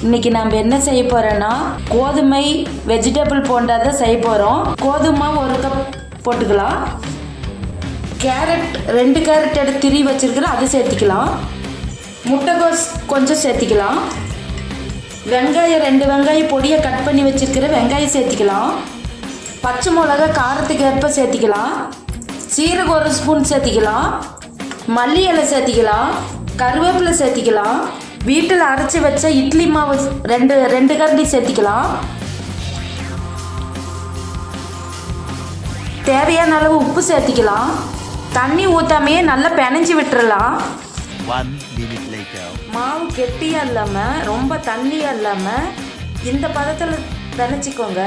இன்னைக்கு நம்ம என்ன செய்ய போறோம்னா கோதுமை வெஜிடபிள் போண்டா தான் செய்ய போறோம். கோதுமை 1 கப் போட்டுக்கலாம். கேரட் 2 கேரட் எடுத்து திரி வச்சிருக்கிறேன், அதை சேர்த்திக்கலாம். முட்டைகோஸ் கொஞ்சம் சேர்த்திக்கலாம். வெங்காயம் 2 வெங்காயம் பொடியை கட் பண்ணி வச்சிருக்கிற வெங்காயம் சேர்த்திக்கலாம். பச்சை மிளகா காரத்துக்கு ஏற்ப சேர்த்திக்கலாம். சீரகம் 1 ஸ்பூன் சேர்த்திக்கலாம். மல்லி இலை சேர்த்திக்கலாம். கருவேப்பிலை சேர்த்திக்கலாம். வீட்டில் அரைச்சி வச்ச இட்லி மாவு 2 கரண்டி சேர்த்திக்கலாம். தேவையான அளவு உப்பு சேர்த்திக்கலாம். தண்ணி ஊற்றாமையே நல்லா பிணைஞ்சி விட்டுறலாம். 1 minute later. மாவு கெட்டியாக இல்லாமல் ரொம்ப தண்ணியாக இல்லாமல் இந்த பதத்தில் பிணைச்சிக்கோங்க.